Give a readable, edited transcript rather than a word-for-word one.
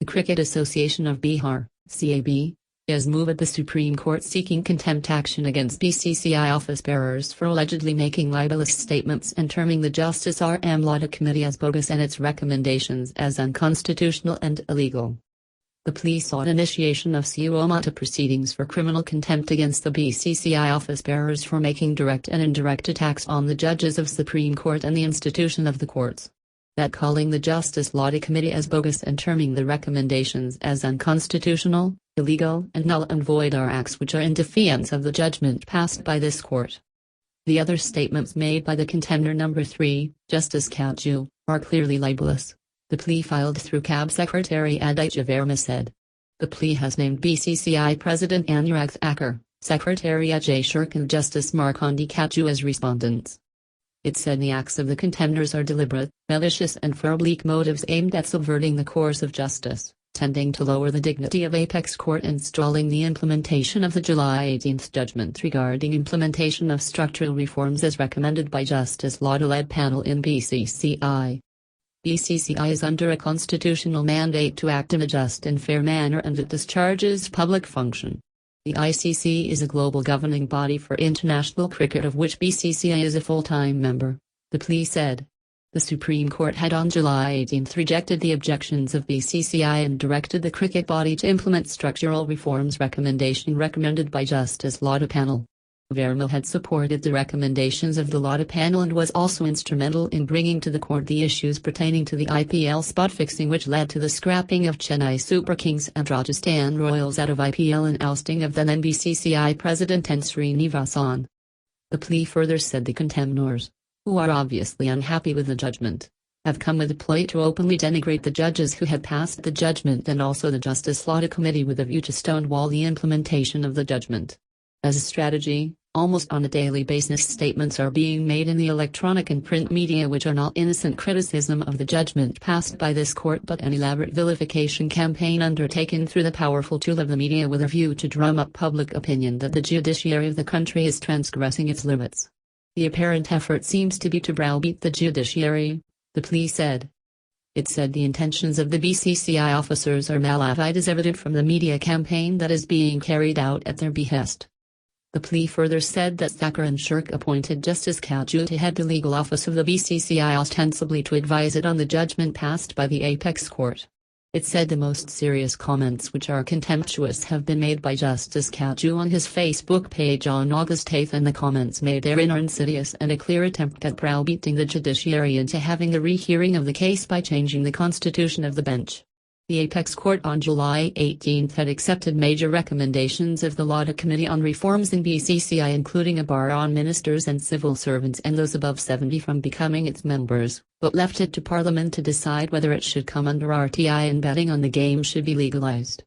The Cricket Association of Bihar, CAB, has moved the Supreme Court seeking contempt action against BCCI office bearers for allegedly making libelous statements and terming the Justice R.M. Lodha Committee as bogus and its recommendations as unconstitutional and illegal. The plea sought initiation of suo proceedings for criminal contempt against the BCCI office bearers for making direct and indirect attacks on the judges of Supreme Court and the institution of the courts. That calling the Justice Lodha Committee as bogus and terming the recommendations as unconstitutional, illegal and null and void are acts which are in defiance of the judgment passed by this court. The other statements made by the contender number 3, Justice Kaju, are clearly libelous. The plea filed through CAB Secretary Aditya Verma said. The plea has named BCCI President Anurag Thakur, Secretary Ajay Shirk and Justice Markandeya Kaju as respondents. It said the acts of the contenders are deliberate, malicious and for oblique motives aimed at subverting the course of justice, tending to lower the dignity of Apex Court and stalling the implementation of the July 18 judgment regarding implementation of structural reforms as recommended by Justice Lodha-led panel in BCCI. BCCI is under a constitutional mandate to act in a just and fair manner and it discharges public function. The ICC is a global governing body for international cricket of which BCCI is a full-time member, the plea said. The Supreme Court had on July 18 rejected the objections of BCCI and directed the cricket body to implement structural reforms recommended by Justice Lodha panel. Verma had supported the recommendations of the Lodha panel and was also instrumental in bringing to the court the issues pertaining to the IPL spot fixing which led to the scrapping of Chennai Super Kings and Rajasthan Royals out of IPL and ousting of then BCCI President N. Srinivasan. The plea further said the contenders, who are obviously unhappy with the judgment, have come with a ploy to openly denigrate the judges who had passed the judgment and also the Justice Lodha Committee with a view to stonewall the implementation of the judgment. As a strategy, almost on a daily basis statements are being made in the electronic and print media which are not innocent criticism of the judgment passed by this court but an elaborate vilification campaign undertaken through the powerful tool of the media with a view to drum up public opinion that the judiciary of the country is transgressing its limits. The apparent effort seems to be to browbeat the judiciary, the plea said. It said the intentions of the BCCI officers are malified as evident from the media campaign that is being carried out at their behest. The plea further said that Thakur and Shirk appointed Justice Kaju to head the legal office of the BCCI ostensibly to advise it on the judgment passed by the Apex Court. It said the most serious comments which are contemptuous have been made by Justice Kaju on his Facebook page on August 8 and the comments made therein are insidious and a clear attempt at browbeating the judiciary into having a rehearing of the case by changing the constitution of the bench. The Apex Court on July 18 had accepted major recommendations of the Lodha Committee on reforms in BCCI including a bar on ministers and civil servants and those above 70 from becoming its members, but left it to Parliament to decide whether it should come under RTI and betting on the game should be legalized.